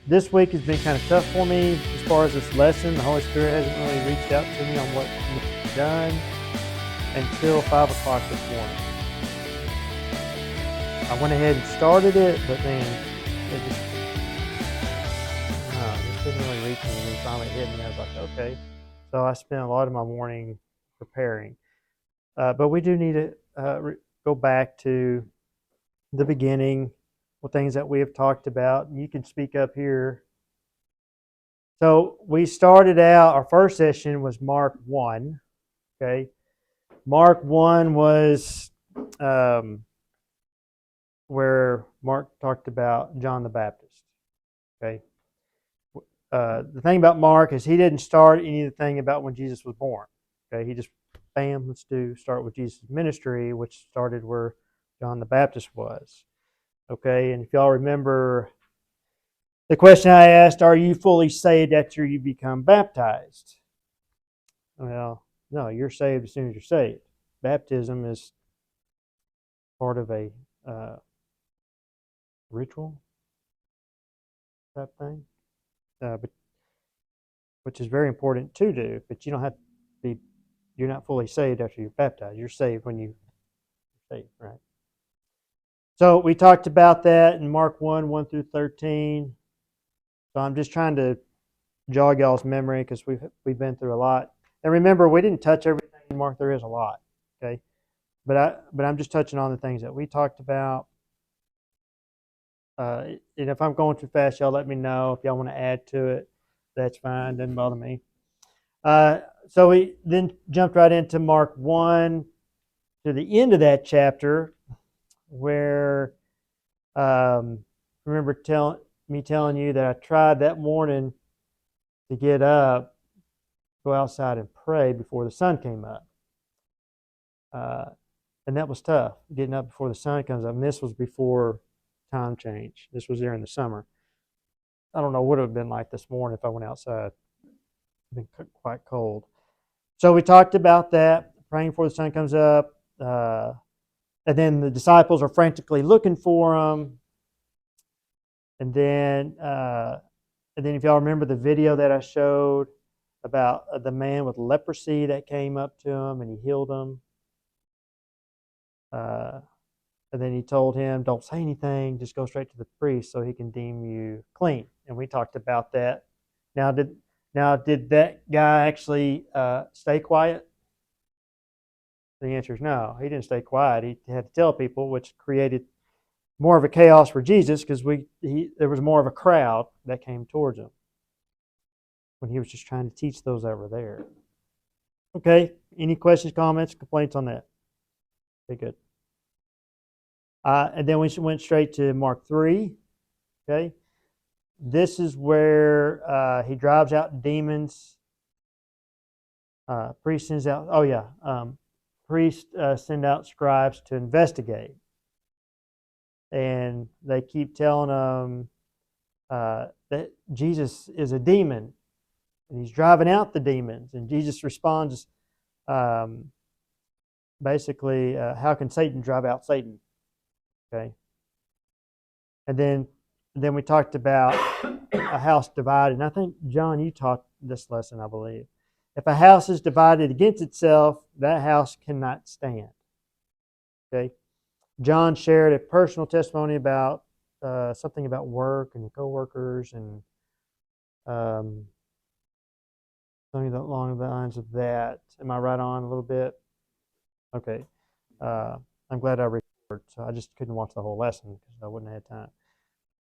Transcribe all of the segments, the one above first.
This week has been kind of tough for me as far as this lesson. The Holy Spirit hasn't really reached out to me on what needs to be done until 5 o'clock this morning. I went ahead and started it, but then it just didn't really reach me. And then finally it hit me. I was like, okay. So I spent a lot of my morning preparing. But we do need to go back to the beginning, with things that we have talked about. You can speak up here. So we started out, our first session was Mark 1. Okay. Mark 1 was where Mark talked about John the Baptist. Okay. The thing about Mark is he didn't start anything about when Jesus was born. Okay. He just, bam, start with Jesus' ministry, which started where John the Baptist was. Okay. And if y'all remember, the question I asked, are you fully saved after you become baptized? Well, no, you're saved as soon as you're saved. Baptism is part of a ritual type thing, but which is very important to do. But you don't have to be. You're not fully saved after you're baptized. You're saved when you're saved, right? So we talked about that in Mark 1 through 13. So I'm just trying to jog y'all's memory because we've been through a lot. And remember, we didn't touch everything in Mark. There is a lot, okay? But I'm just touching on the things that we talked about. And if I'm going too fast, y'all let me know. If y'all want to add to it, that's fine. Doesn't bother me. So we then jumped right into Mark 1 to the end of that chapter, where remember telling you that I tried that morning to get up, go outside and pray before the sun came up. And that was tough, getting up before the sun comes up. And this was before time change. This was during the summer. I don't know what it would have been like this morning if I went outside. It's been quite cold. So we talked about that, praying before the sun comes up. And then the disciples are frantically looking for him. And then if y'all remember the video that I showed about the man with leprosy that came up to him and he healed him. And then he told him, don't say anything, just go straight to the priest so he can deem you clean. And we talked about that. Now, did that guy actually stay quiet? The answer is no. He didn't stay quiet. He had to tell people, which created more of a chaos for Jesus because there was more of a crowd that came towards him when he was just trying to teach those that were there. Okay, any questions, comments, complaints on that? Okay, good. And then we went straight to Mark 3. Okay, this is where he drives out demons. Priest sends out. Oh yeah, priests send out scribes to investigate, and they keep telling them that Jesus is a demon, and he's driving out the demons. And Jesus responds, basically, how can Satan drive out Satan? Okay. And then we talked about a house divided. And I think, John, you taught this lesson, I believe. If a house is divided against itself, that house cannot stand. Okay. John shared a personal testimony about something about work and coworkers and something along the lines of that. Am I right on a little bit? Okay. I'm glad I recorded, so I just couldn't watch the whole lesson because I wouldn't have had time.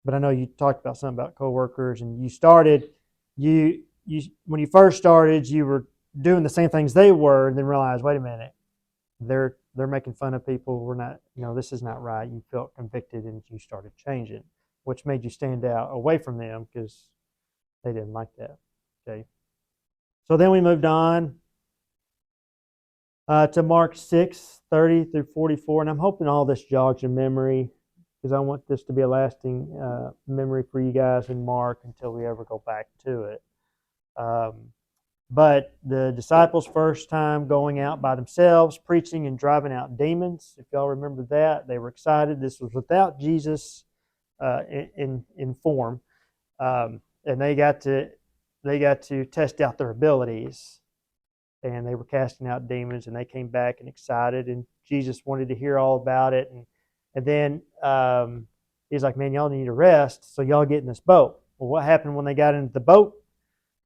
But I know you talked about something about coworkers, and you started when you first started, you were doing the same things they were, and then realized, wait a minute, they're making fun of people. We're not, this is not right. You felt convicted, and you started changing, which made you stand out away from them because they didn't like that. Okay. So then we moved on to Mark 6:30 through 44, and I'm hoping all this jogs your memory because I want this to be a lasting memory for you guys in Mark until we ever go back to it. But the disciples' first time going out by themselves, preaching and driving out demons, if y'all remember that, they were excited. This was without Jesus in form. and they got to test out their abilities, and they were casting out demons, and they came back and excited, and Jesus wanted to hear all about it, and then he's like, man, y'all need a rest, so y'all get in this boat. Well, what happened when they got into the boat?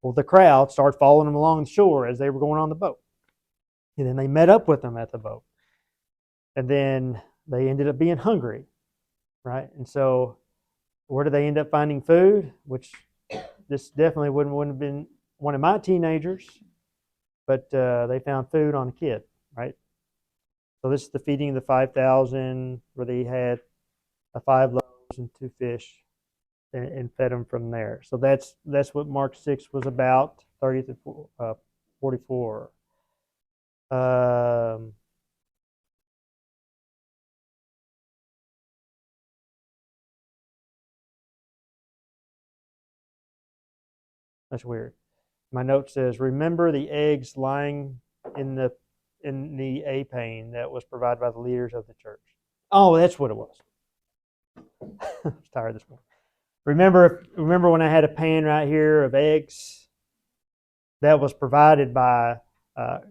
Well, the crowd started following them along the shore as they were going on the boat, and then they met up with them at the boat, and then they ended up being hungry, right? And so where did they end up finding food? Which this definitely wouldn't have been one of my teenagers, but they found food on a kid, right? So this is the feeding of the 5,000, where they had 5 loaves and 2 fish, and fed them from there. So that's what Mark 6 was about, 30 to 44. That's weird. My note says, "Remember the eggs lying in the apane that was provided by the leaders of the church." Oh, that's what it was. I was tired this morning. Remember when I had a pan right here of eggs that was provided by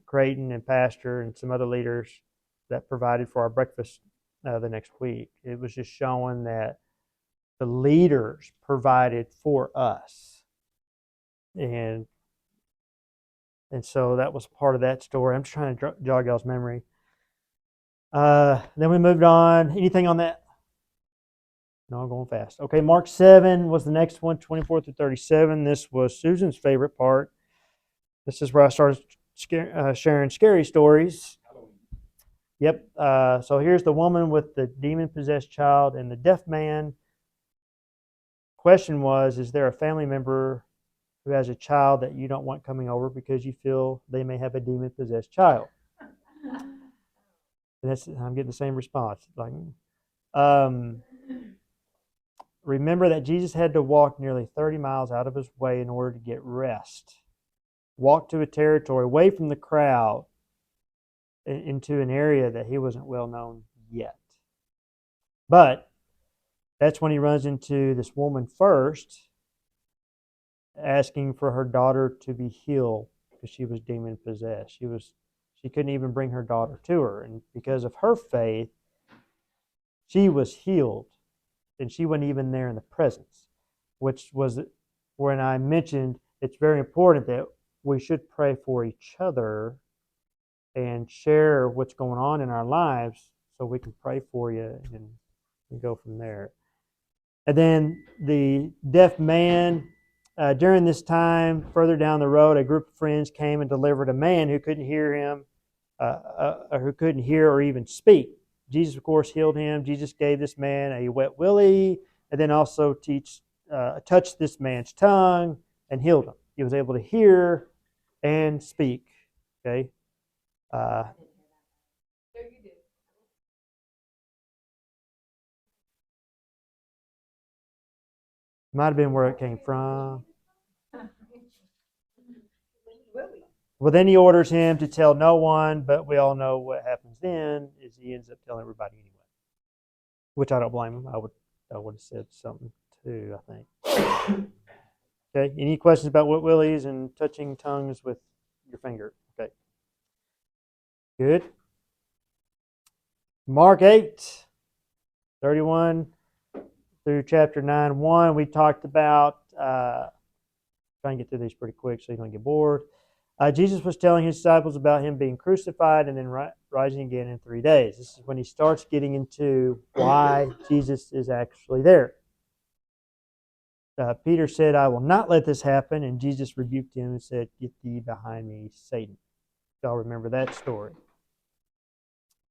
Creighton and Pastor and some other leaders that provided for our breakfast the next week. It was just showing that the leaders provided for us, and so that was part of that story. I'm just trying to jog y'all's memory. Then we moved on. Anything on that? No, I'm going fast. Okay, Mark 7 was the next one, 24 through 37. This was Susan's favorite part. This is where I started sharing scary stories. Yep. So here's the woman with the demon-possessed child and the deaf man. Question was, is there a family member who has a child that you don't want coming over because you feel they may have a demon-possessed child? And I'm getting the same response. Like, remember that Jesus had to walk nearly 30 miles out of his way in order to get rest. Walk to a territory away from the crowd into an area that he wasn't well known yet. But that's when he runs into this woman first, asking for her daughter to be healed because she was demon possessed. She couldn't even bring her daughter to her, and because of her faith, she was healed, and she wasn't even there in the presence, which was when I mentioned it's very important that we should pray for each other and share what's going on in our lives so we can pray for you and go from there. And then the deaf man, during this time, further down the road, a group of friends came and delivered a man who couldn't hear him, who couldn't hear or even speak. Jesus, of course, healed him. Jesus gave this man a wet willy, and then also touched this man's tongue and healed him. He was able to hear and speak. Okay. Might have been where it came from. Well, then he orders him to tell no one, but we all know what happens then is he ends up telling everybody anyway, which I don't blame him. I would have said something too, I think. Okay, any questions about wet willies and touching tongues with your finger? Okay, good. Mark 8, 31 through chapter 9, 1, we talked about, try and get through these pretty quick so you don't get bored. Jesus was telling his disciples about him being crucified and then rising again in 3 days. This is when he starts getting into why Jesus is actually there. Peter said, "I will not let this happen," and Jesus rebuked him and said, "Get thee behind me, Satan." Y'all remember that story.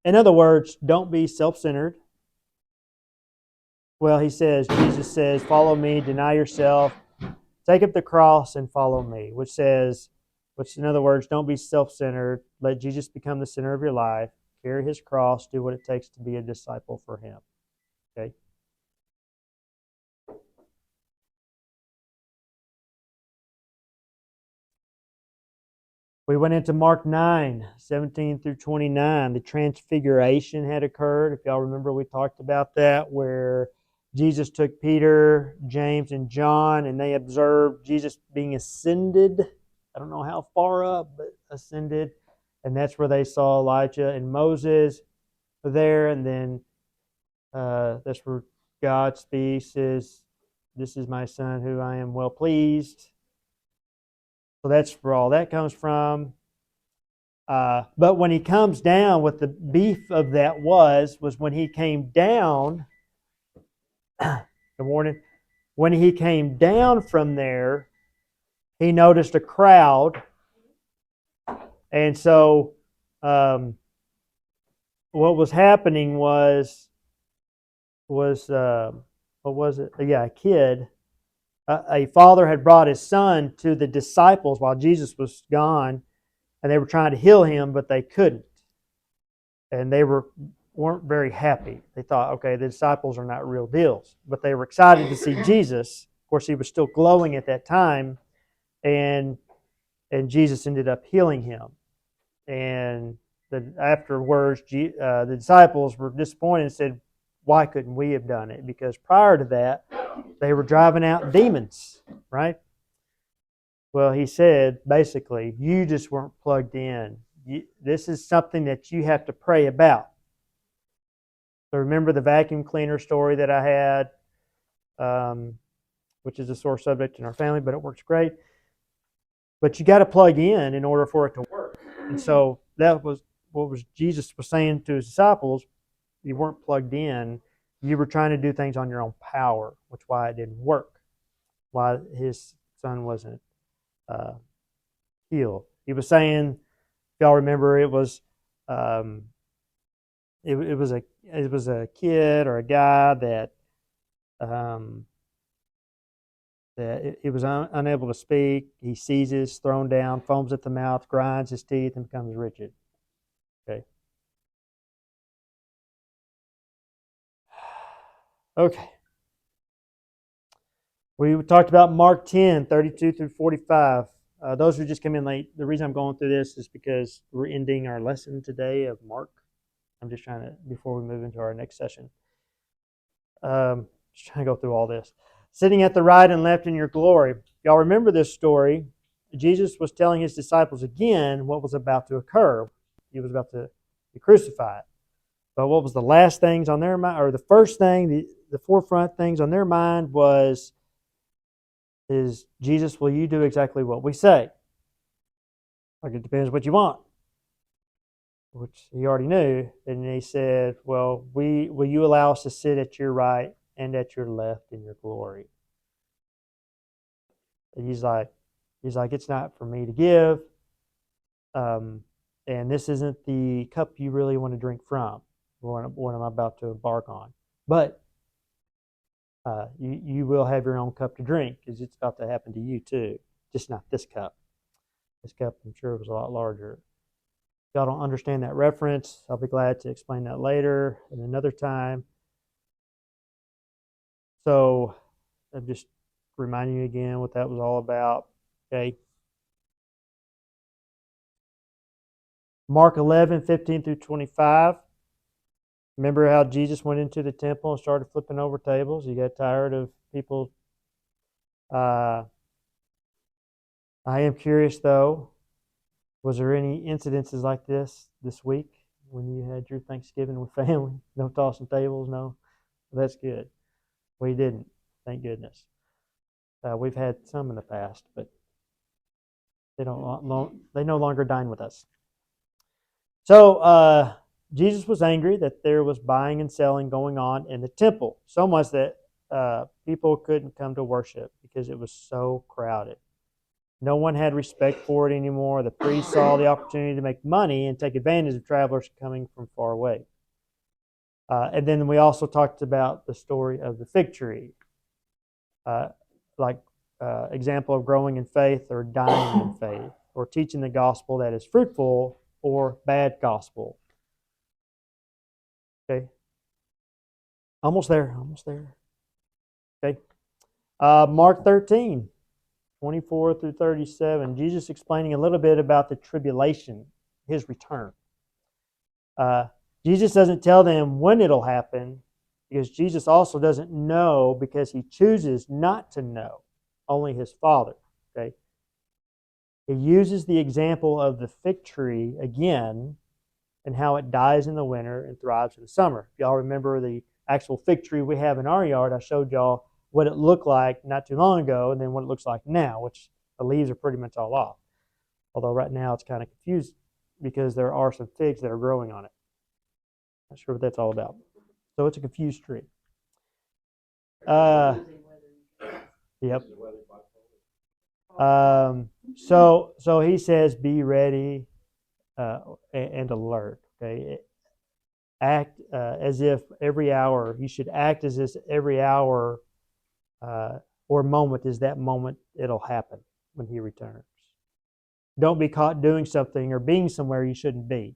In other words, don't be self-centered. Well, Jesus says, "Follow me, deny yourself, take up the cross and follow me," which in other words, don't be self-centered. Let Jesus become the center of your life. Carry his cross. Do what it takes to be a disciple for him. Okay? We went into Mark 9, 17 through 29. The transfiguration had occurred. If y'all remember, we talked about that, where Jesus took Peter, James, and John, and they observed Jesus being ascended. I don't know how far up, but ascended. And that's where they saw Elijah and Moses there. And then that's where God speaks, says, "This is my son who I am well pleased." So that's where all that comes from. But when he comes down, what the beef of that was when he came down. Good morning. When he came down from there, he noticed a crowd, and so what was happening was what was it? Yeah, a kid. A father had brought his son to the disciples while Jesus was gone, and they were trying to heal him, but they couldn't, and they weren't very happy. They thought, okay, the disciples are not real deals, but they were excited to see Jesus. Of course, he was still glowing at that time, and Jesus ended up healing him. And afterwards, the disciples were disappointed and said, "Why couldn't we have done it?" Because prior to that, they were driving out demons, right? Well, he said, basically, you just weren't plugged in. This is something that you have to pray about. So remember the vacuum cleaner story that I had, which is a sore subject in our family, but it works great. But you got to plug in order for it to work. And so that was what Jesus was saying to his disciples. You weren't plugged in. You were trying to do things on your own power, which is why it didn't work. Why his son wasn't healed. He was saying, if y'all remember, it was a kid or a guy that he was unable to speak. He seizes, thrown down, foams at the mouth, grinds his teeth, and becomes rigid. Okay. Okay. We talked about Mark 10, 32 through 45. Those who just came in late, the reason I'm going through this is because we're ending our lesson today of Mark. I'm just trying to, before we move into our next session, just trying to go through all this. Sitting at the right and left in your glory. Y'all remember this story. Jesus was telling his disciples again what was about to occur. He was about to be crucified. But what was the last things on their mind, or the first thing, the forefront things on their mind is, Jesus, will you do exactly what we say? Like, it depends what you want, which he already knew. And he said, well, will you allow us to sit at your right and at your left in your glory? And he's like, it's not for me to give. And this isn't the cup you really want to drink from, what I'm about to embark on. But you will have your own cup to drink, because it's about to happen to you too. Just not this cup. This cup, I'm sure, was a lot larger. If y'all don't understand that reference, I'll be glad to explain that later in another time. So I'm just reminding you again what that was all about. Okay. Mark 11, 15 through 25. Remember how Jesus went into the temple and started flipping over tables? He got tired of people. I am curious, though, was there any incidences like this week when you had your Thanksgiving with family? No tossing tables? No? Well, that's good. We didn't, thank goodness. We've had some in the past, but they no longer dine with us. So Jesus was angry that there was buying and selling going on in the temple, so much that people couldn't come to worship because it was so crowded. No one had respect for it anymore. The priests saw the opportunity to make money and take advantage of travelers coming from far away. And then we also talked about the story of the fig tree, example of growing in faith or dying in faith, or teaching the gospel that is fruitful or bad gospel. Okay. Almost there. Okay. Mark 13. 24 through 37, Jesus explaining a little bit about the tribulation, his return. Jesus doesn't tell them when it'll happen, because Jesus also doesn't know because he chooses not to know, only his Father. Okay? He uses the example of the fig tree again and how it dies in the winter and thrives in the summer. If y'all remember the actual fig tree we have in our yard, I showed y'all what it looked like not too long ago and then what it looks like now, which the leaves are pretty much all off. Although right now it's kind of confused because there are some figs that are growing on it. Not sure what that's all about. So it's a confused tree. Yep. So he says, be ready and alert. Okay, act as if every hour. You should act as if every hour or moment is that moment it'll happen when he returns. Don't be caught doing something or being somewhere you shouldn't be.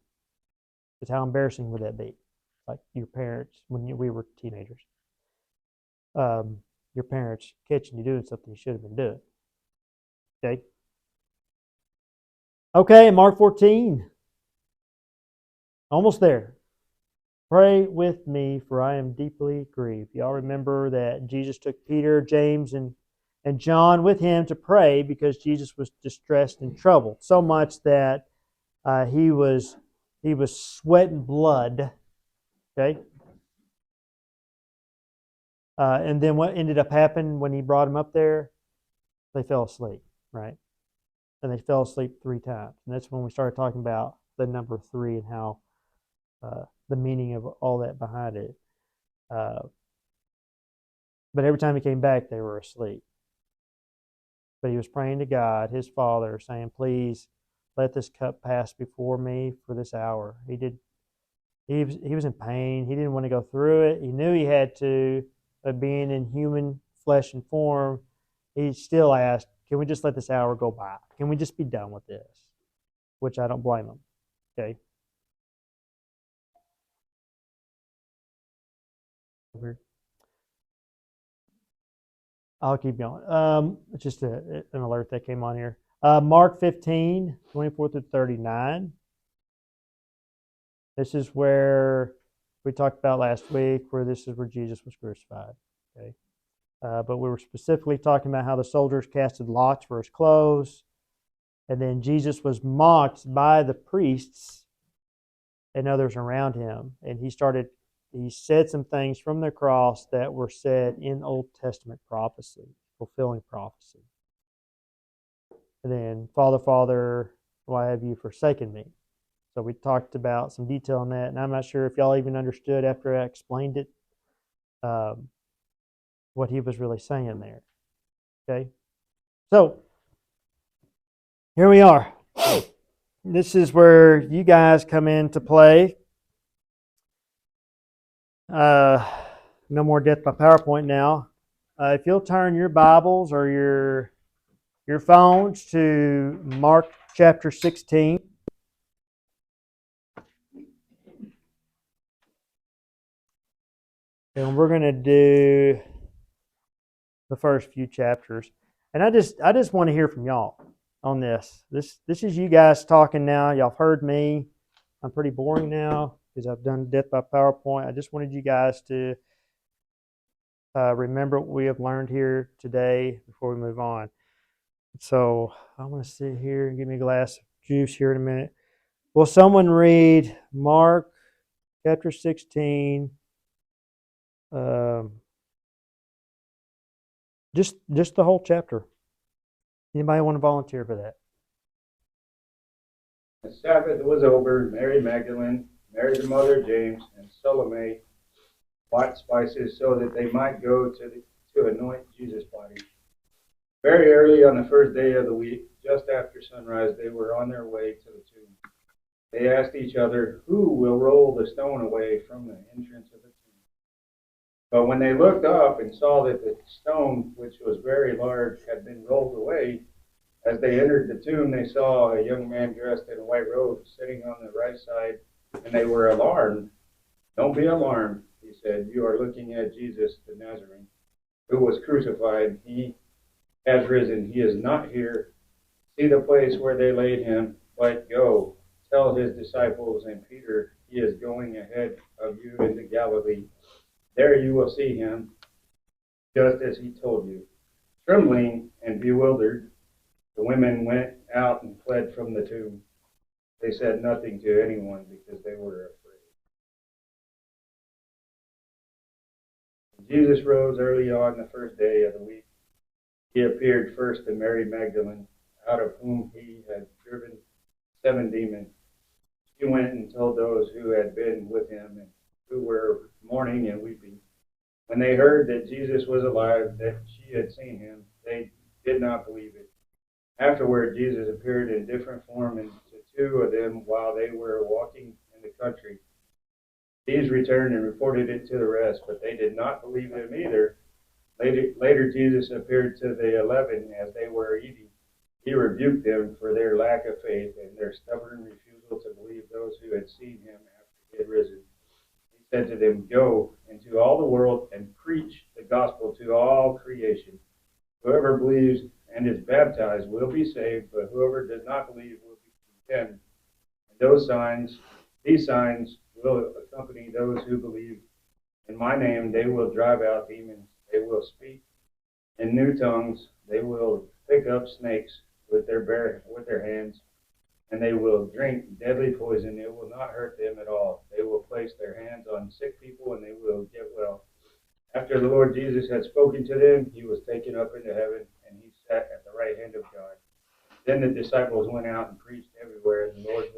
Because how embarrassing would that be? Like your parents when we were teenagers. Your parents catching you doing something you should have been doing. Okay. Okay, Mark 14. Almost there. Pray with me, for I am deeply grieved. Y'all remember that Jesus took Peter, James, and John with him to pray because Jesus was distressed and troubled, so much that he was sweating blood. Okay. And then what ended up happening when he brought him up there? They fell asleep, right? And they fell asleep 3 times. And that's when we started talking about the number 3 and how the meaning of all that behind it. But every time he came back, they were asleep. But he was praying to God, his Father, saying, please let this cup pass before me for this hour. He was in pain. He didn't want to go through it. He knew he had to, but being in human flesh and form, he still asked, can we just let this hour go by? Can we just be done with this? Which I don't blame him. Okay. I'll keep going. It's just an alert that came on here. Mark 15, 24 through 39. This is where we talked about last week, where this is where Jesus was crucified. Okay. But we were specifically talking about how the soldiers casted lots for his clothes. And then Jesus was mocked by the priests and others around him. And he said some things from the cross that were said in Old Testament prophecy, fulfilling prophecy. And then, Father, Father, why have you forsaken me? So we talked about some detail on that. And I'm not sure if y'all even understood after I explained it what he was really saying there. Okay? So, here we are. This is where you guys come into play. No more death by PowerPoint now. If you'll turn your Bibles or your phones to Mark chapter 16. And we're going to do the first few chapters. And I just want to hear from y'all on this. This is you guys talking now. Y'all have heard me. I'm pretty boring now because I've done death by PowerPoint. I just wanted you guys to remember what we have learned here today before we move on. So I'm going to sit here and give me a glass of juice here in a minute. Will someone read Mark chapter 16? Just the whole chapter. Anybody want to volunteer for that? The Sabbath was over. Mary Magdalene, Mary the mother of James, and Salome bought spices so that they might go to anoint Jesus' body. Very early on the first day of the week, just after sunrise, they were on their way to the tomb. They asked each other, who will roll the stone away from the entrance of the tomb? But when they looked up and saw that the stone, which was very large, had been rolled away, as they entered the tomb, they saw a young man dressed in a white robe sitting on the right side, and they were alarmed. Don't be alarmed, he said. You are looking at Jesus the Nazarene, who was crucified. He has risen. He is not here. See the place where they laid him, but go. Tell his disciples and Peter, he is going ahead of you into Galilee. There you will see him, just as he told you. Trembling and bewildered, the women went out and fled from the tomb. They said nothing to anyone because they were afraid. Jesus rose early on the first day of the week. He appeared first to Mary Magdalene, out of whom he had driven 7 demons. She went and told those who had been with him and who were mourning and weeping. When they heard that Jesus was alive, that she had seen him, they did not believe it. Afterward, Jesus appeared in different form to 2 of them while they were walking in the country. These returned and reported it to the rest, but they did not believe him either. Later, Jesus appeared to the 11 as they were eating. He rebuked them for their lack of faith and their stubborn refusal to believe those who had seen him after he had risen. He said to them, "Go into all the world and preach the gospel to all creation. Whoever believes and is baptized will be saved, but whoever does not believe will be condemned. And these signs will accompany those who believe. In my name they will drive out demons. They will speak in new tongues. They will pick up snakes with their hands, and they will drink deadly poison. It will not hurt them at all. They will place their hands on sick people, and they will get well." After the Lord Jesus had spoken to them, he was taken up into heaven, and he sat at the right hand of God. Then the disciples went out and preached everywhere, and the Lord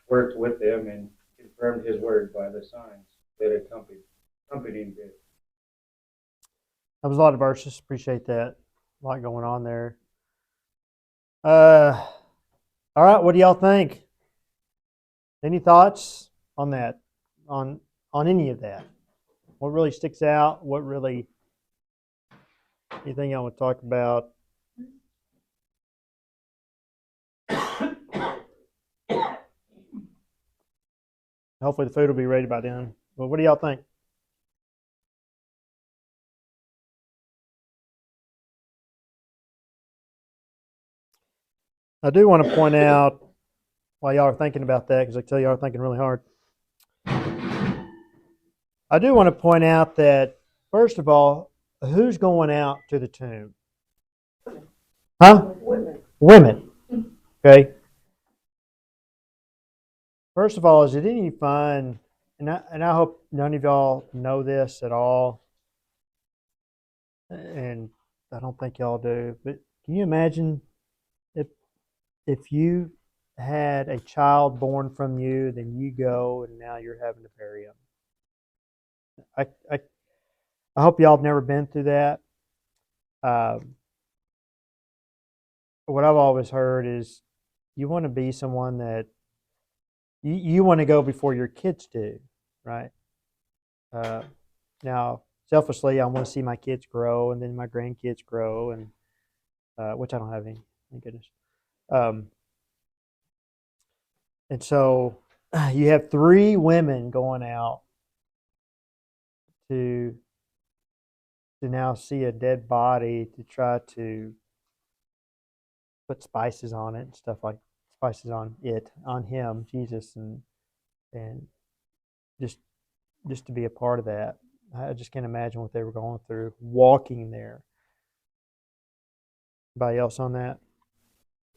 worked with them and confirmed his word by the signs that accompanied it. That was a lot of verses. Appreciate that. A lot going on there. All right, what do y'all think? Any thoughts on that? On any of that? What really sticks out? What really? Anything y'all want to talk about? Hopefully the food will be ready by then. But what do y'all think? I do want to point out, while y'all are thinking about that, because I tell y'all are thinking really hard, I do want to point out that, first of all, who's going out to the tomb? Huh? Women. Okay. First of all, is it any fun, and I hope none of y'all know this at all, and I don't think y'all do, but can you imagine if you had a child born from you, then you go and now you're having to bury him? I hope y'all have never been through that. What I've always heard is you want to be someone that you want to go before your kids do, right? Now, selfishly, I want to see my kids grow and then my grandkids grow, and which I don't have any, thank goodness. And so you have 3 women going out to now see a dead body to try to put spices on it and stuff, like spices on him, Jesus, and just to be a part of that. I just can't imagine what they were going through walking there. Anybody else on that?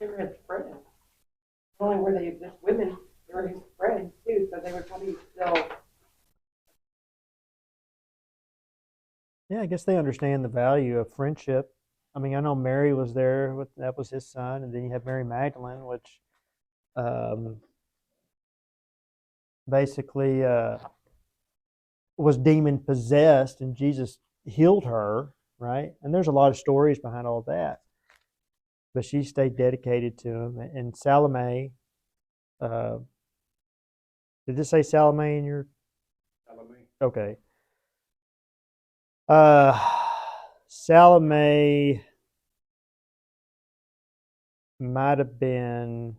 They were his friends. Not only were they just women, they were his friends too, so they would probably still. Yeah, I guess they understand the value of friendship. I mean, I know Mary was there, that was his son, and then you have Mary Magdalene, which basically was demon possessed, and Jesus healed her, right? And there's a lot of stories behind all that. But she stayed dedicated to him. And Salome, did this say Salome in your? Salome. Okay. Salome might have been.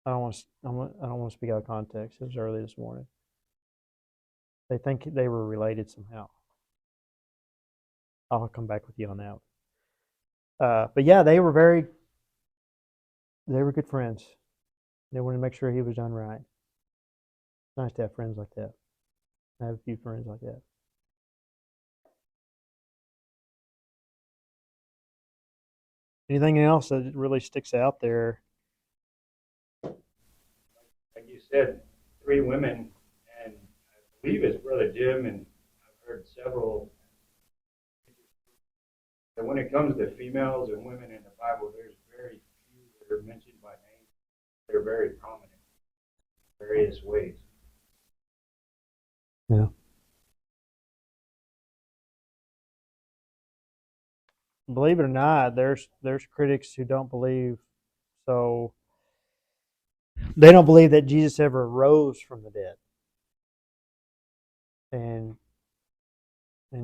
I don't want to speak out of context. It was early this morning. They think they were related somehow. I'll come back with you on that. But yeah, they were good friends. They wanted to make sure he was done right. It's nice to have friends like that. I have a few friends like that. Anything else that really sticks out there? Like you said, 3 women, and I believe it's Brother Jim, and I've heard several. And when it comes to females and women in the Bible, there's very few that are mentioned by name. They're very prominent in various ways. Yeah. Believe it or not, there's critics who don't believe so. They don't believe that Jesus ever rose from the dead, and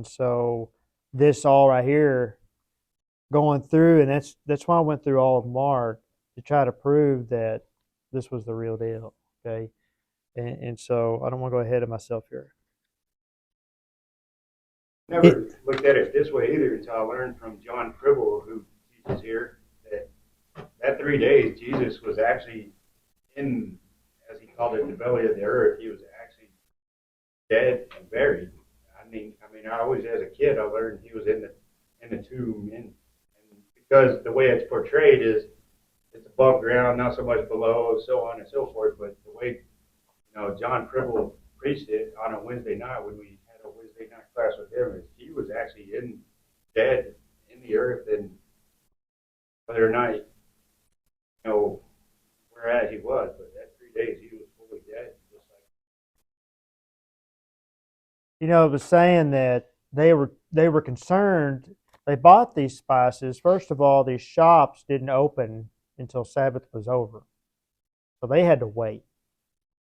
so this all right here going through, and that's why I went through all of Mark to try to prove that this was the real deal. Okay, and so I don't want to go ahead of myself here. Never looked at it this way either until I learned from John Cribble, who teaches here, that 3 days Jesus was actually in, as he called it, the belly of the earth. He was actually dead and buried. I always, as a kid, I learned he was in the tomb, and because the way it's portrayed is it's above ground, not so much below, so on and so forth. But the way John Cribble preached it on a Wednesday night when we had a Wednesday night class with him, is he was actually dead in the earth, and whether or not where at he was, but that 3 days he was fully dead, just like. It was saying that they were concerned. They bought these spices. First of all, these shops didn't open until Sabbath was over, so they had to wait.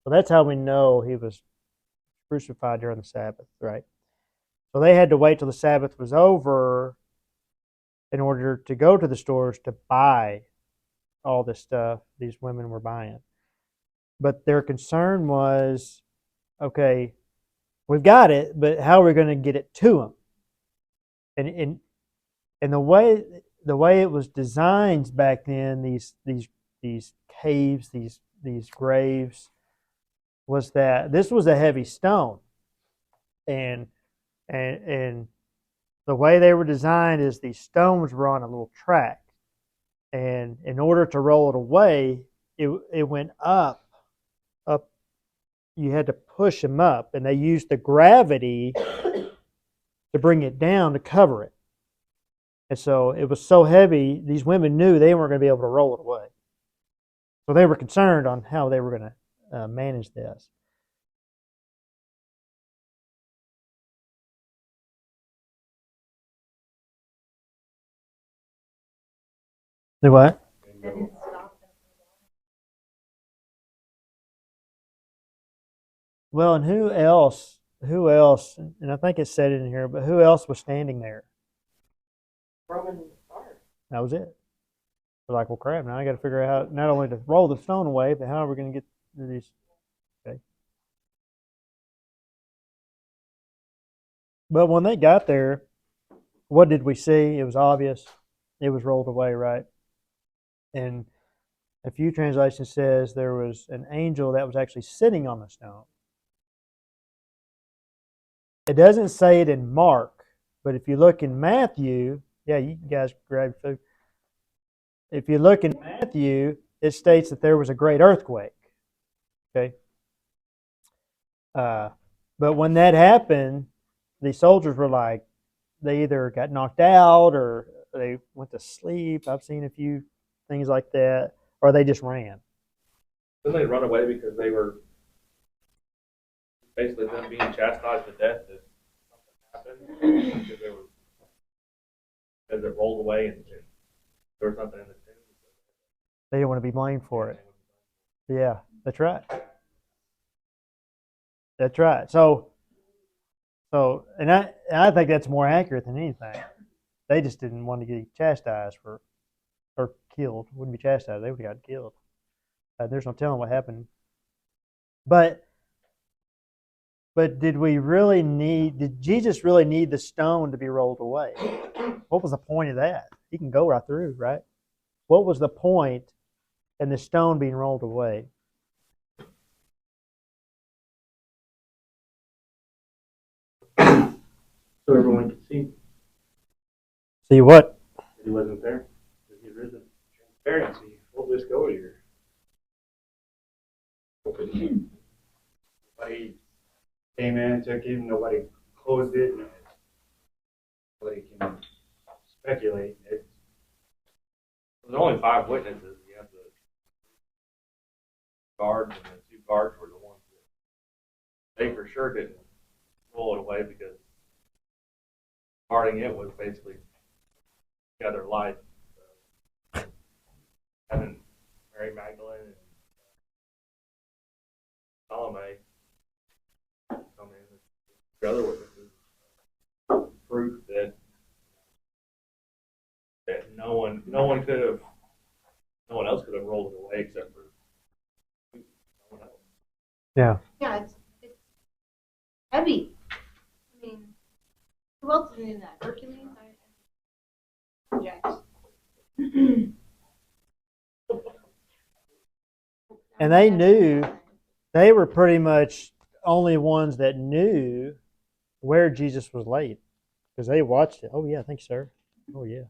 So that's how we know he was crucified during the Sabbath, right? So they had to wait till the Sabbath was over in order to go to the stores to buy all this stuff these women were buying. But their concern was, okay, we've got it, but how are we going to get it to them? And the way it was designed back then, these caves, these graves, was that this was a heavy stone, and the way they were designed is these stones were on a little track, and in order to roll it away, it went up. You had to push them up, and they used the gravity to bring it down to cover it. And so it was so heavy, these women knew they weren't going to be able to roll it away. So they were concerned on how they were going to manage this. Do what? Well, and who else, and I think it said it in here, but who else was standing there? Roman guard. That was it. They're like, well, crap, now I got to figure out not only to roll the stone away, but how are we going to get these? Okay. But when they got there, what did we see? It was obvious. It was rolled away, right? And a few translations says there was an angel that was actually sitting on the stone. It doesn't say it in Mark, but if you look in Matthew, yeah, you guys grab food. If you look in Matthew, it states that there was a great earthquake. Okay. But when that happened, the soldiers were like, they either got knocked out or they went to sleep. I've seen a few things like that, or they just ran. Didn't they run away because they were basically them being chastised to death if something happened? Because it rolled away and there was something in the tomb. They didn't want to be blamed for it. Yeah, that's right. That's right. So, and I think that's more accurate than anything. They just didn't want to get chastised or killed. Wouldn't be chastised. They would have got killed. There's no telling what happened. But did Jesus really need the stone to be rolled away? What was the point of that? He can go right through, right? What was the point in the stone being rolled away? So everyone could see See what? that he wasn't there, that he had risen. Transparency, full disclosure. Nobody came in, took him, nobody closed it, nobody can speculate. There's only 5 witnesses. You have the guards, and the 2 guards were the ones that they for sure didn't roll it away because guarding it was basically together life. So, having Mary Magdalene and Salome come in as the other witnesses, proof that no one else could have rolled it away except for no one else. Yeah. Yeah, it's heavy. I mean, who else is in that? Hercules? Jax. And they knew, they were pretty much only ones that knew where Jesus was laid because they watched it. Oh, yeah, thank you, sir. Oh, yeah.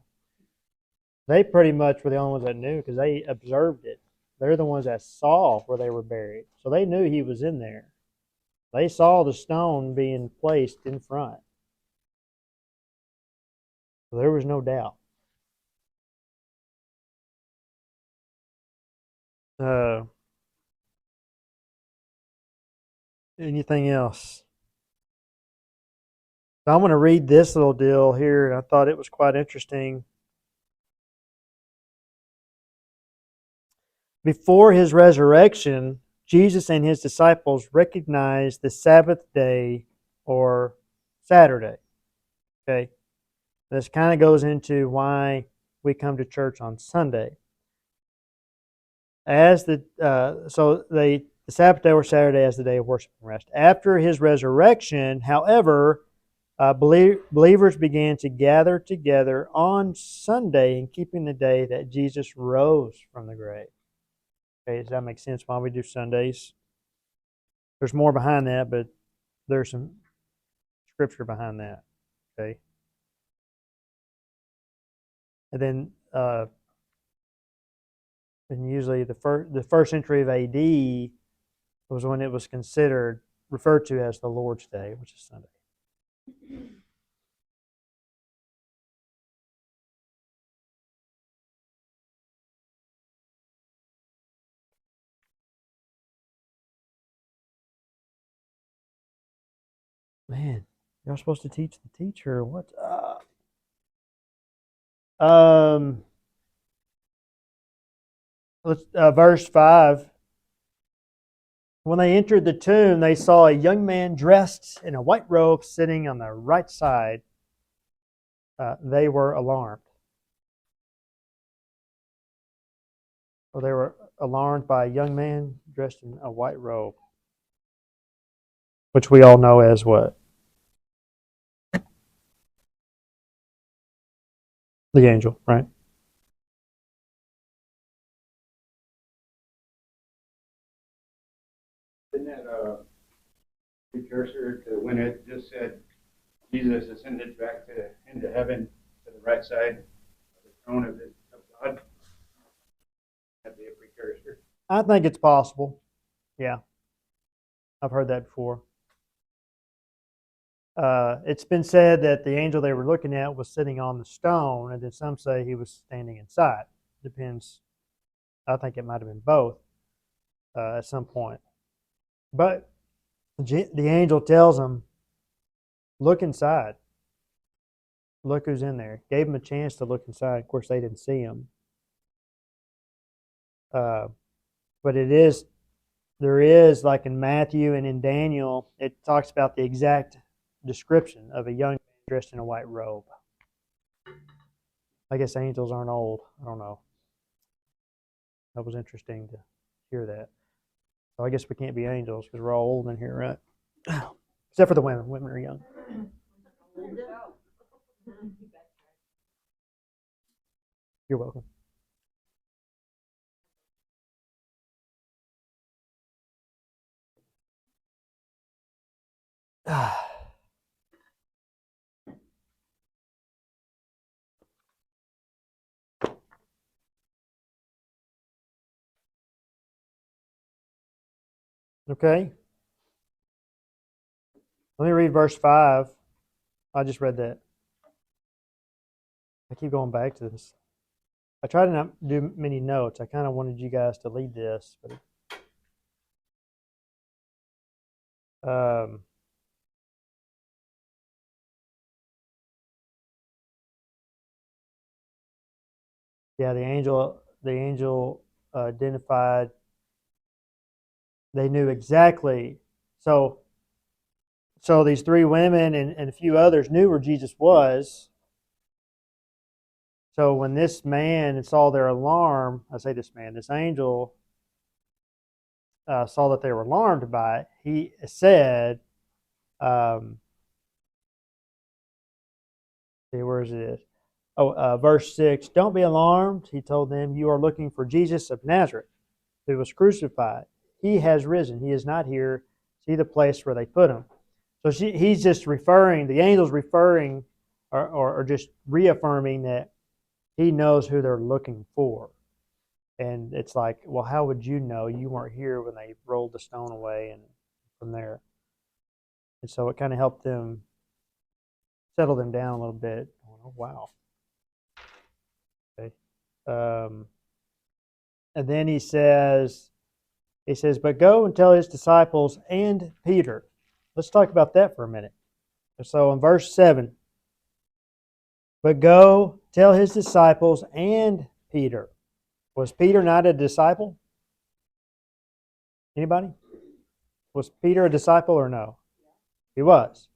They pretty much were the only ones that knew because they observed it. They're the ones that saw where they were buried. So they knew he was in there. They saw the stone being placed in front. So there was no doubt. Anything else? So I'm going to read this little deal here, and I thought it was quite interesting. Before his resurrection, Jesus and his disciples recognized the Sabbath day or Saturday. Okay, this kind of goes into why we come to church on Sunday. The Sabbath day or Saturday as the day of worship and rest. After his resurrection, however, believers began to gather together on Sunday in keeping the day that Jesus rose from the grave. Okay, does that make sense why we do Sundays? There's more behind that, but there's some scripture behind that. Okay. And then and usually the first century of AD was when it was referred to as the Lord's Day, which is Sunday. Man, y'all supposed to teach the teacher. What's up? Verse 5. When they entered the tomb, they saw a young man dressed in a white robe sitting on the right side. They were alarmed. So they were alarmed by a young man dressed in a white robe, which we all know as what? The angel, right? Isn't that a precursor to when it just said Jesus ascended back into heaven to the right side of the throne of God? That'd be a precursor. I think it's possible. Yeah, I've heard that before. It's been said that the angel they were looking at was sitting on the stone, and then some say he was standing inside. Depends. I think it might have been both at some point. But the angel tells them, look inside. Look who's in there. Gave them a chance to look inside. Of course, they didn't see him. But there is, like in Matthew and in Daniel, it talks about the exact description of a young man dressed in a white robe. I guess angels aren't old. I don't know. That was interesting to hear that. So I guess we can't be angels because we're all old in here, right? Except for the women. Women are young. You're welcome. Okay. Let me read verse 5. I just read that. I keep going back to this. I try to not do many notes. I kind of wanted you guys to lead this, but yeah, the angel identified. They knew exactly. So these three women and a few others knew where Jesus was. So when this man saw their alarm, this angel saw that they were alarmed by it. He said, um, "See, where is it? Verse 6. Don't be alarmed," he told them. "You are looking for Jesus of Nazareth, who was crucified. He has risen. He is not here. See the place where they put him." So he's just referring, the angel's referring or just reaffirming that he knows who they're looking for. And it's like, well, how would you know? You weren't here when they rolled the stone away and from there. And so it kind of helped them settle them down a little bit. Oh, wow. Okay. Um, and then he says, but go and tell his disciples and Peter. Let's talk about that for a minute. So in verse 7, but go tell his disciples and Peter. Was Peter not a disciple? Anybody? Was Peter a disciple or no? He was.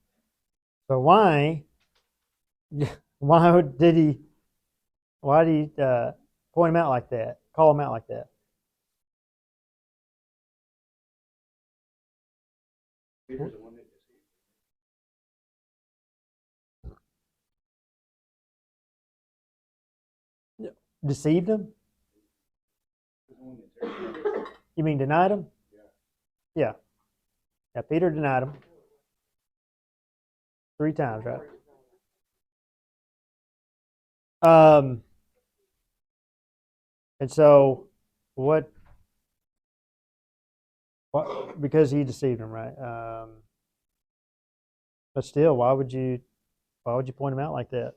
So why did he point him out like that? Call him out like that? Peter's the one that Deceived him? deceived. You mean denied him? Yeah. Yeah. Yeah, Peter denied him 3 times, right? And so what because he deceived him, right? But still, why would you point him out like that?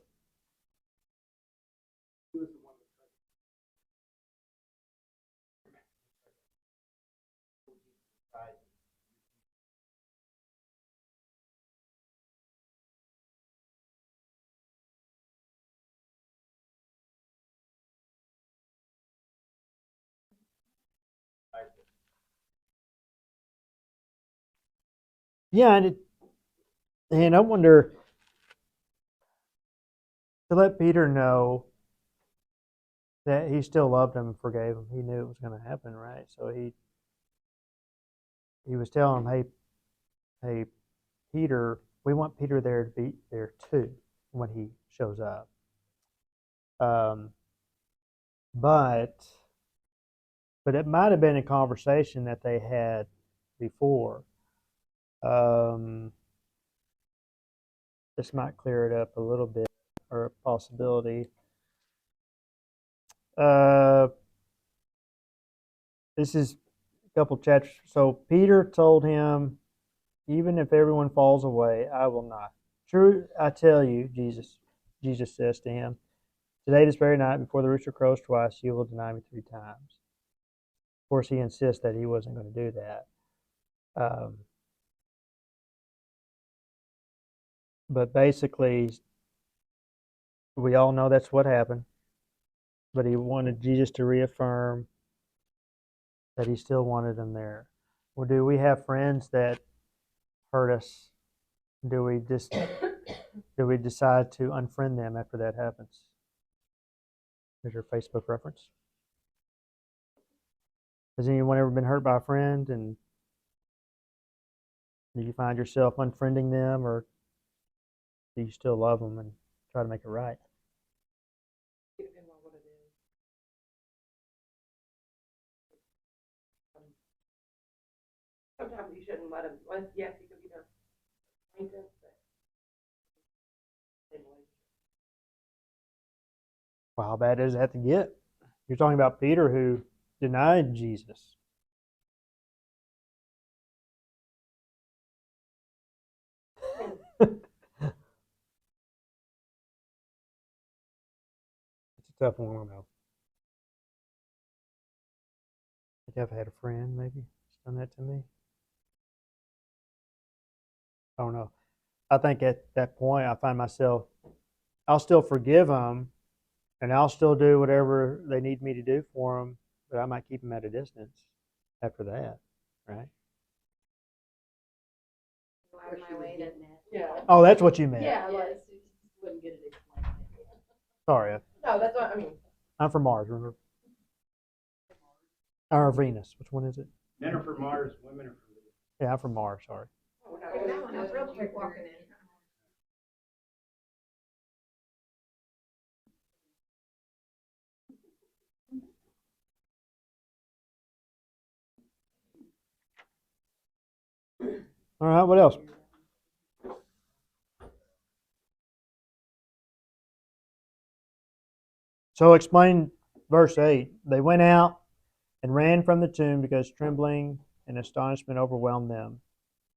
Yeah, and I wonder, to let Peter know that he still loved him and forgave him. He knew it was going to happen, right? So he was telling him, hey, Peter, we want Peter there to be there too when he shows up. Um, but it might have been a conversation that they had before. This might clear it up a little bit, or a possibility. Uh, this is a couple chapters. So Peter told him, "Even if everyone falls away, I will not. True, I tell you," Jesus says to him, "today, this very night, before the rooster crows twice, you will deny me 3 times." Of course, he insists that he wasn't going to do that. But basically, we all know that's what happened. But he wanted Jesus to reaffirm that he still wanted him there. Well, do we have friends that hurt us? Do we decide to unfriend them after that happens? There's your Facebook reference. Has anyone ever been hurt by a friend, and do you find yourself unfriending them, or do you still love them and try to make it right? It depends on what it is. Sometimes you shouldn't let them. Well, yes, you could be their acquaintance, but Well, how bad does it have to get? You're talking about Peter, who denied Jesus. a tough one, I know. I think I've had a friend maybe that's done that to me. I don't know. I think at that point, I find myself, I'll still forgive them and I'll still do whatever they need me to do for them, but I might keep them at a distance after that, right? Out of my way to. Yeah. Oh, that's what you meant. Yeah, Yes, like, you just wouldn't get it explained. Sorry, no, that's what, I mean, I'm from Mars, remember? Or Venus. Which one is it? Men are for Mars, women are for Venus. Yeah, I'm from Mars, sorry. we're not Figure gonna that one out real quick walking in. All right, what else? So explain verse 8. They went out and ran from the tomb because trembling and astonishment overwhelmed them.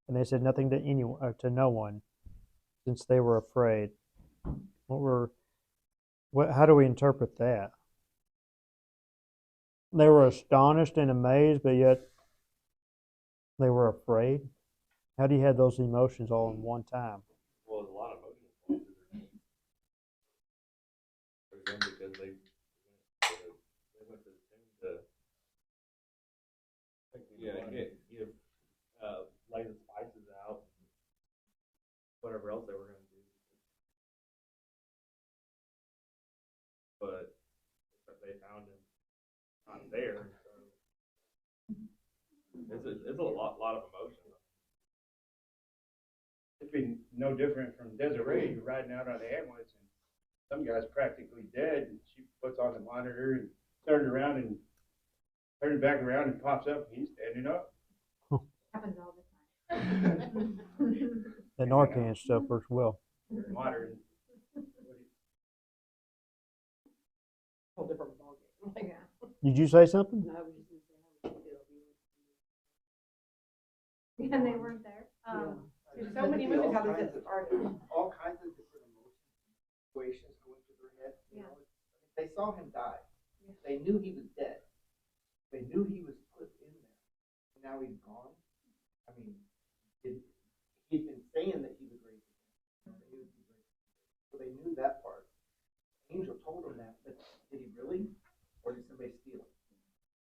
And they said nothing to anyone, to no one, since they were afraid. How do we interpret that? They were astonished and amazed, but yet they were afraid. How do you have those emotions all in one time? Well, there's a lot of emotions going through them because they went to the tomb to lay the spices out, whatever else they were going to do. But they found him not there, so it's a lot of emotion. It'd be no different from Desiree riding out on the ambulance and some guy's practically dead and she puts on the monitor and turns back around and pops up and he's standing up. Happens all the time. The Narcan stuff works well. Modern. whole different ballgame. Like, Yeah. Did you say something? no, we just didn't say how we feel. And they weren't there. There's so many movies how they get started. All kinds of different emotions, situations going through their head. You Yeah. know, they saw him die. They knew he was dead. They knew he was put in there. Now he's gone. I mean, he'd been saying that he was raised again. They knew he was raised again. So they knew that part. The angel told them that, but did he really? Or did somebody steal it?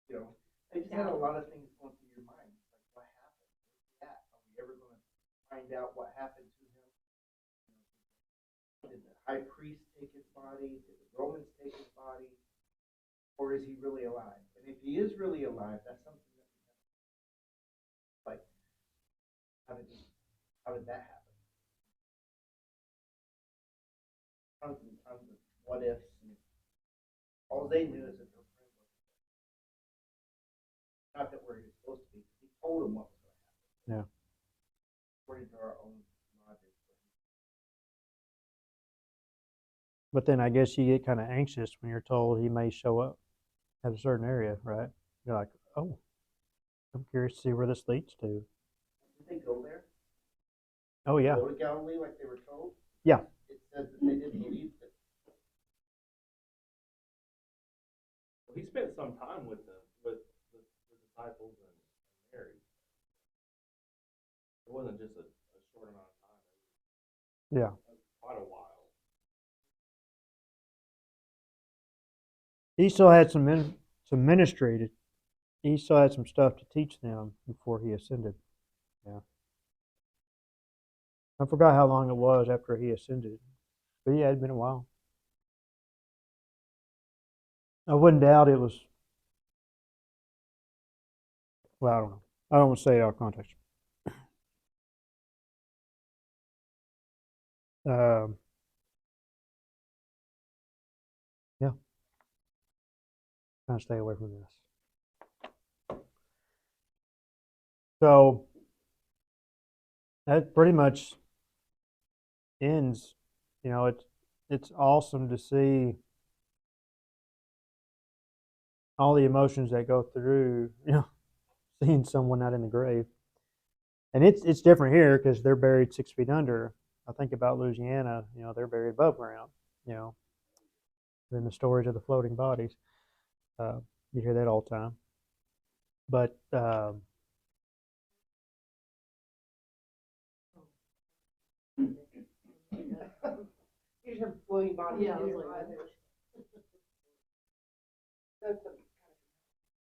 You know, they just had a lot of things going through your mind. Like, what happened? Where's he at? Are we ever going to find out what happened to him? Did the high priest take his body? Did the Romans take his body? Or is he really alive? And if he is really alive, that's something that we have. Like, how did that happen? Tons and tons of what ifs. And all they knew is that their friend was not that where he was supposed to be. He told them what was going to happen. Yeah. According to our own logic. But then I guess you get kind of anxious when you're told he may show up at a certain area, right? You're like, oh, I'm curious to see where this leads to. Did they go there? Oh, yeah. Go to Galilee like they were told? Yeah. It says that they didn't believe that. Well, he spent some time with the disciples and Mary. It wasn't just a short amount of time. Yeah. It was quite a while. He still had some ministry. He still had some stuff to teach them before he ascended. Yeah. I forgot how long it was after he ascended. But yeah, it'd been a while. I wouldn't doubt it was. Well, I don't know. I don't want to say it out of context. Yeah. Trying to stay away from this. So that pretty much ends. You know, it's awesome to see all the emotions that go through, seeing someone out in the grave. And it's different here because they're buried 6 feet under. I think about Louisiana, they're buried above ground, than the stories of the floating bodies. You hear that all the time. But You just have floating bodies. Yeah, I was in your like, mind. That's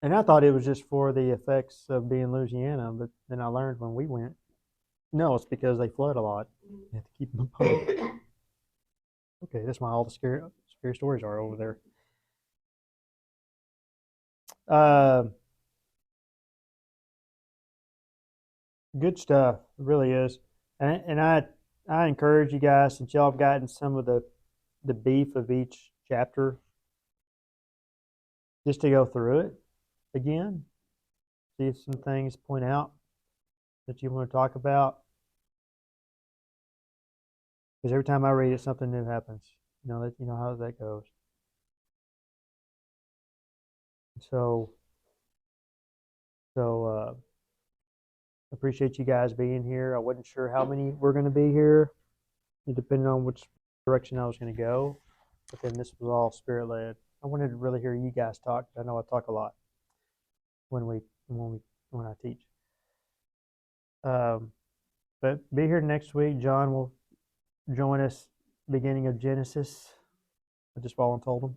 and I thought it was just for the effects of being Louisiana, but then I learned when we went, no, it's because they flood a lot. You have to keep them above. Okay, that's why all the scary stories are over there. Good stuff, it really is. And I encourage you guys, since y'all have gotten some of the beef of each chapter, just to go through it again, see if some things point out that you want to talk about. Because every time I read it, something new happens. You know how that goes. So appreciate you guys being here. I wasn't sure how many were going to be here, depending on which direction I was going to go. But then this was all spirit led. I wanted to really hear you guys talk. I know I talk a lot when I teach. But be here next week. John will join us beginning of Genesis. I just voluntold him.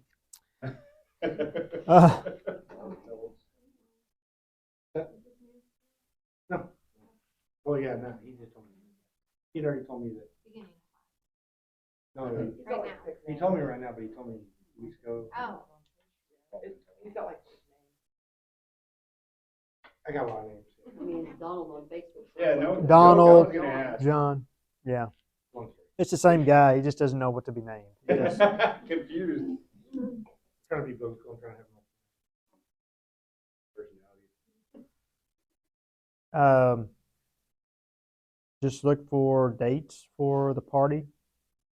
Well, yeah, no, he just told me. He'd already told me that. Beginning. No, He's got like 6 he names. told me right now, but he told me weeks ago. Oh. He's got like 6 names. I got a lot of names. I mean, Donald on Facebook. Yeah, no. Donald, I was gonna ask. John. Yeah. Long It's the same guy. He just doesn't know what to be named. He just- Confused. It's trying to be biblical. I'm trying to have my personality. Just look for dates for the party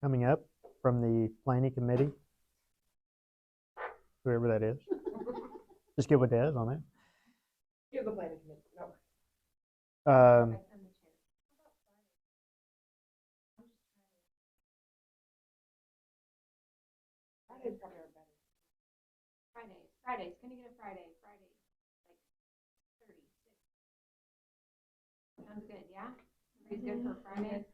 coming up from the planning committee, whoever that is. Just get with Des on it. You're the planning committee. No. Friday's probably our better. Friday's gonna get a Friday, like 30. Sounds good, yeah? Everybody's good for Friday?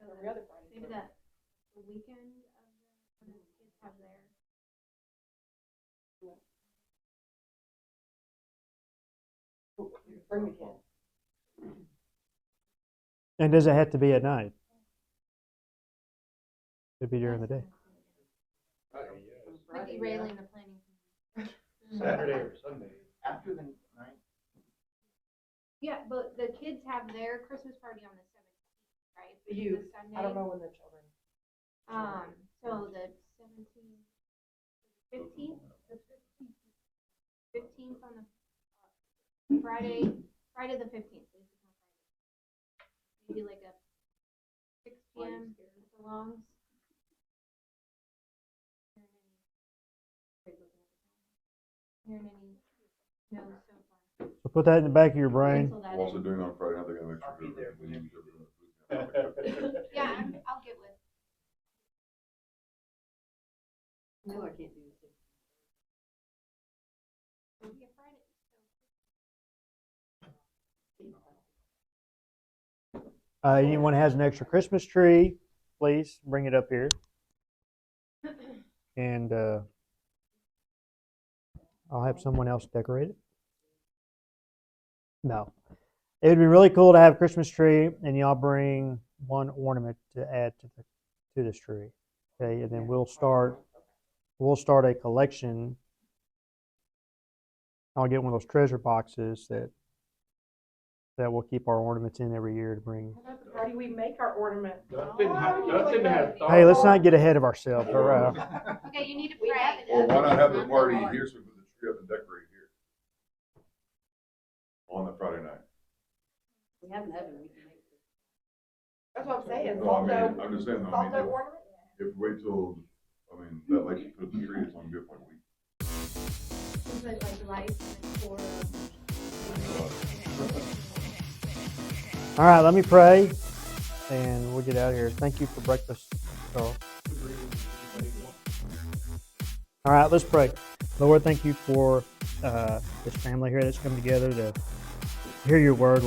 Every other Friday. Maybe the weekend of when the kids have their. Bring the kids. And does it have to be at night? Could be during the day. Like derailing the planning. Saturday or Sunday. After the night. Yeah, but the kids have their Christmas party on the 17th, right? The Which is youth. a Sunday. I don't know when the children. So the 17th, 15th? 15th on the Friday the 15th. Maybe like a 6 p.m. at the Longs. Hearing any no's so far. So put that in the back of your brain. Pencil that We're also in. doing it on Friday night, they gotta make I'll be sure there. we use everything. Yeah, I'll get with. No, I can't do this. It'll be a Friday. Anyone has an extra Christmas tree, please bring it up here. And I'll have someone else decorate it. No. It would be really cool to have a Christmas tree and y'all bring one ornament to add to this tree. Okay, and then we'll start a collection. I'll get one of those treasure boxes that we'll keep our ornaments in every year to bring. How about the party we make our ornaments? Dustin has thought. Hey, let's not get ahead of ourselves. All right. Okay, you need to We pray. have it. Well, why not have the party here so we put the tree up and decorate here? On the Friday night. We haven't had it, we can make it. That's what I'm saying. No, I mean, Salto, I'm just saying, though, I salto mean, ornament? if we wait till, I mean, that late to put the tree, it's only good for a week. Put like lights and for. All right, let me pray and we'll get out of here. Thank you for breakfast. Charles. All right, let's pray. Lord, thank you for this family here that's come together to hear your word.